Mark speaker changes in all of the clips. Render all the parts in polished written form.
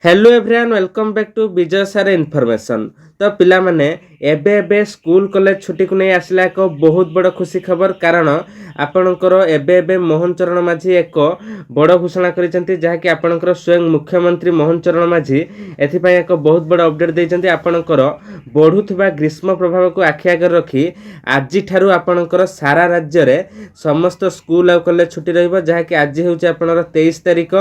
Speaker 1: Hello everyone welcome back to Vijay sir information. तो पिला माने एबे स्कूल कॉलेज छुट्टी को नहीं आसला एक बहुत बड़ खुशी खबर कारण आपणकर एबे मोहन चरण माझी एक बड़ घोषणा करिसेंती जहाँकि आपणकर स्वयं मुख्यमंत्री मोहन चरण माझी एथिपाई एक बहुत बड़ अपडेट देइसेंती। आपणकर बढ़ुथिबा ग्रीष्म प्रभाव को आखि आगे रखी आज ठारू आपणकर सारा राज्य रे समस्त स्कूल और कॉलेज छुट्टी रहिबो जहाँकि आज होउची आपणकर 23 तारिख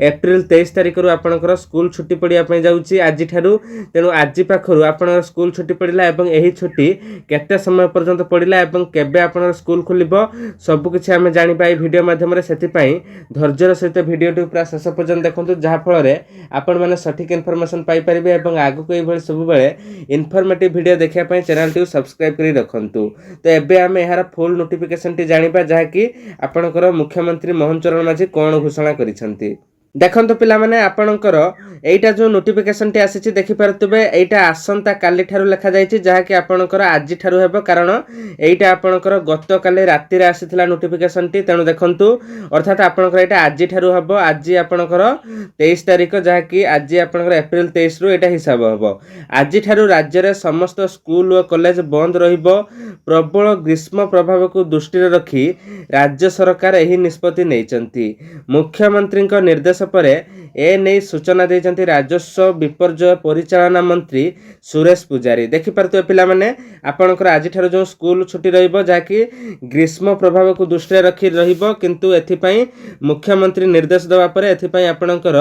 Speaker 1: एप्रिल 23 तारिख रु आपणकर स्कूल छुट्टी पड़िया पई जाउची आज ठारू। तेणु आज पाखरु आपणकर स्कूल छुट्टी पड़िला एवं एही छुट्टी केते समय पर्यंत पड़िला एवं केबे आपणकर स्कूल खुलिबो सब कुछ आमे जानि पाई वीडियो माध्यम रे। सेति पई धैर्यर सहित वीडियो टू पूरा शेष पर्यंत देखंतु जहा फल रे आपण माने सठिक इन्फॉर्मेशन पाई परिबे एवं आगु को एभଳି सब बेले इन्फॉर्मेटिव वीडियो देखिया पई चैनल टी सब्सक्राइब करी रखंतु। तो एबे आमे एहार फुल नोटिफिकेशन टी जानिबा जहा कि आपणकर मुख्यमंत्री मोहन चरण माझी कोन घोषणा करिसंती। देखंतु पिला माने आपणकर एटा जो नोटिफिकेशन टी आसीची देखि परतबे एटा आसंता काली ठारू लिखा जायछि जहा कि आपणकर आज ठारू हेबो कारण एटा आपणकर गत काली राति रे आसीथिला नोटिफिकेशन टी। तेनु देखंतु अर्थात आपणकर एटा आज ठारू हेबो आज आपणकर 23 तारिख जहा कि आज आपणकर एप्रिल 23 रु एटा हिसाब हेबो। आज ठारू राज्य रे समस्त स्कूल और कॉलेज बंद रहिबो। प्रबल ग्रीष्म प्रभाव को दृष्टि रे रखी राज्य सरकार एही निष्पत्ति नैचंती। मुख्यमंत्री निर्देश पर ए नहीं सूचना देइचंती राजस्व विपर्यय परिचालना मंत्री सुरेश पुजारी। देखि परते पिला माने आपनकर आज ठारो जो स्कूल छुट्टी रहिबो जाकि ग्रीष्म प्रभाव को दृष्टि रखी रहिबो किंतु एथि पई मुख्यमंत्री निर्देश देवा परे एथि पई आपनकर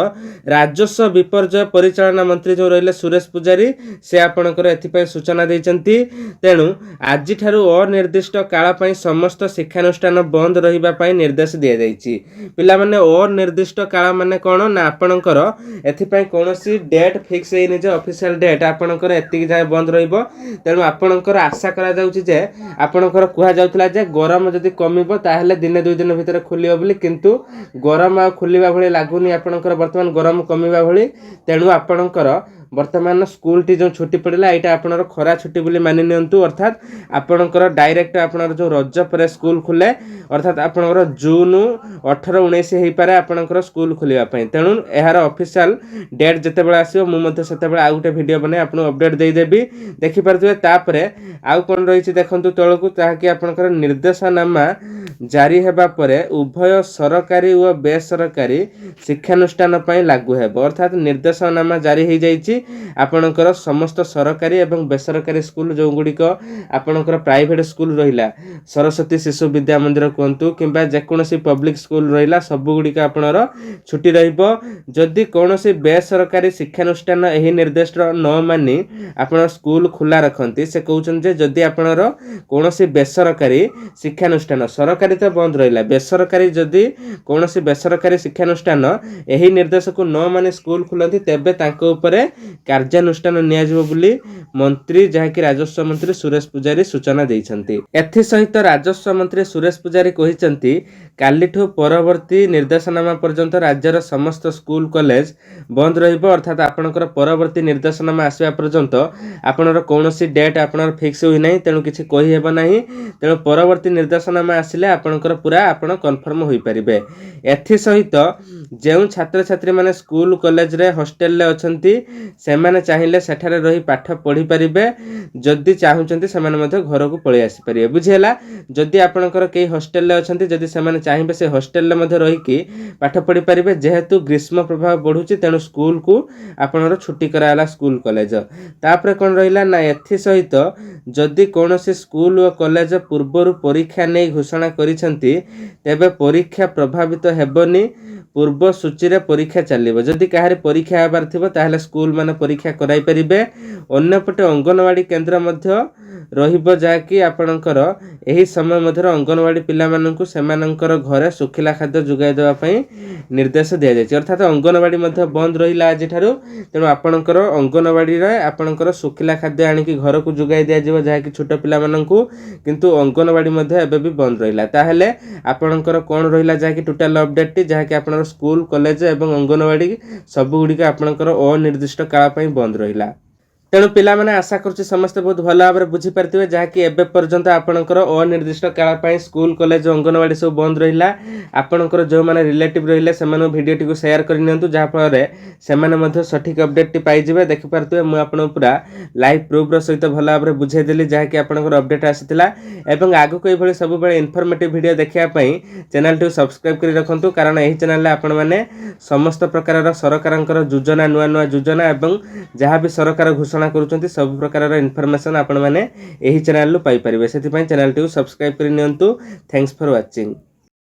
Speaker 1: राजस्व विपर्यय परिचालना मंत्री जो रहिले सुरेश पुजारी से आपनकर एथि पई सूचना देइचंती। तेणु आज ठारो अनिर्दिष्ट काल पई समस्त शिक्षानुष्ठान बंद रहिबा पई निर्देश दिया जायछि। पिला माने अनिर्दिष्ट काल माने कोन ना आपनकर एथिपाई कोनोसी डेट फिक्स हेइनि जे ऑफिशियल डेट आपनकर एतिक जाय बंद रहिबो। तेणु आपनकर आशा करा जाउछि जे आपनकर कुहा जाउतला जे गरम जदि कमिबो ताहेले दिन दुई दिन भितर खुलियो बोली किंतु गरम आ खुलिबा भली लागुनी आपनकर वर्तमान गरम कमिबा भली। तेणु आपनकर वर्तमान स्कूल टी जो छुट्टी पड़िला एटा आपनर खरा छुट्टी बोली मानि नियंतु। अर्थात आपनकर डायरेक्ट आपनर जो रज पर स्कूल खुले अर्थात आपनकर जून 18 19 हेइ पारे आपनकर स्कूल खुलिबा पई। तेणु एहार ऑफिशियल डेट जते बेला आसीओ मु मध्ये सेते बेला आ गुटे वीडियो बने आपन अपडेट देई देबी देखि परथुवे। तापरे आउ कोन रहिछि देखंतु तळकु ताकि आपनकर निर्देशनामा जारी हेबा परे उभय सरकारी और बेसरकारी शिक्षानुष्ठान पई लागू हेबो। अर्थात निर्देशनामा जारी हेइ जाइछि आपनकर समस्त सरकारी एवं बेसरकारी स्कूल जो गुड़िक आपनकर प्राइवेट स्कूल रहिला सरस्वती शिशु विद्या मंदिर कहतु किंबा जेकोसी पब्लिक स्कूल रहिला सब गुड़िक आपनर छुट्टी रहिबो। जदि कोनोसी बेसरकारी शिक्षानुष्ठान एही निर्देश न मानी आपन स्कूल खुला रखंती से कहउछन जे जदि आपनर कोनोसी बेसरकारी शिक्षानुष्ठान सरकारी तो बंद रहिला बेसरकारी जदि कोनोसी बेसरकारी शिक्षानुष्ठान एही निर्देश को न मानी स्कूल खुलंती तेबे तांको उपरे कार्यानुष्ठान नियाजिबो बोली मंत्री जहाँकि राजस्व मंत्री सुरेश पुजारी सूचना देइछंती। एथि सहित राजस्व मंत्री सुरेश पुजारी कहिसंती कालीठू परवर्ती निर्देशनामा पर्यंत राज्यर समस्त स्कूल कॉलेज बंद रहिबो। अर्थात आपनकर परवर्ती निर्देशनामा आसीबा पर्यंत आपनर कोनोसी डेट आपनर फिक्स होई नै तेणु किछि कहि हेबो नाही। तेणु परवर्ती निर्देशनामा आसिले आपनकर पूरा आपन कन्फर्म होई परिबे। एथि सहित जेउ छात्र छात्री माने स्कूल कॉलेज रे हॉस्टल ले अछंती सेमाने चाहिले सेठारे रही पाठ पढ़ी परिबे जदि चाहुचंती सेमाने मध्ये घर को पळि आसी परिबे बुझियला। जदि आपनकर केही हॉस्टल ले अछंती जदि सेमाने चाहिबे से हॉस्टल ले मध्ये रही कि पाठ पढ़ी परिबे जेहेतु ग्रीष्म प्रभाव बढ़ुची तेणु स्कूल को आपनर छुट्टी कराला स्कूल कॉलेज। तापरे कोन रहिला ना एथि सहित जदि कोनोसी स्कूल और कॉलेज पूर्वरु परीक्षा नै घोषणा करिसंती तेबे परीक्षा प्रभावित हेबनी पूर्व सूची रे परीक्षा चलिबो। जदि काहारे परीक्षा हेबार थिबो ताहले स्कूल माने परीक्षा कराई परिबे। अन्यपटे अंगनवाड़ी केंद्र मध्य रहिबो जाकि आपनकर एही समय मध्य अंगनवाड़ी पिला माननकु सेमानकर घरे सुखिला खाद्य जुगाई देबा पई निर्देश दिया जायछि। अर्थात अंगनवाड़ी मध्य बंद रहिला आज ठारू तेणु आपनकर अंगनवाड़ी रे आपनकर सुखिला खाद्य आनि कि घर को जुगाई दिया जिवो जाकि छोट पिला माननकु किंतु अंगनवाड़ी मध्य एबे भी बंद रहिला। ताहले आपनकर कोन रहिला जाकि टोटल अपडेट टी जाकि आपनकर स्कूल कॉलेज एवं अंगनवाड़ी सब गुडी आपनकर अनिर्दिष्ट काल पई बंद रहिला। तेणु पिलामाने आशा करुच्ची समस्ते बहुत भल भाव में बुझीपारे जहाँकि एबे पर्यंत आपणकर अनिर्दिष्ट काल स्कूल कॉलेज अंगनवाड़ी सब बंद रहा आपणकर जो मैंने रिलेटिव रही से भिडियोटी को शेयर करनी जहाँफल से सठिक अपडेट पाइबे देखिपे मुझे पूरा लाइव प्रूफ सहित भल भाव में बुझेदेली जहाँकि आपंकर अपडेट आसाला और आगक ये सब इनफॉर्मेटिव वीडियो देखापी चैनल टी सब्सक्राइब कर रखु कारण यही चैनल आपण मैंने समस्त प्रकार सरकार योजना नुआ नुआ योजना और जहाँ भी सरकार घोषणा करुँच सब प्रकार इनफॉरमेशन आपण मैंने यही चैनल पाई परिबे से चैनल टी सब्सक्राइब कर नियंतु। Thanks for watching.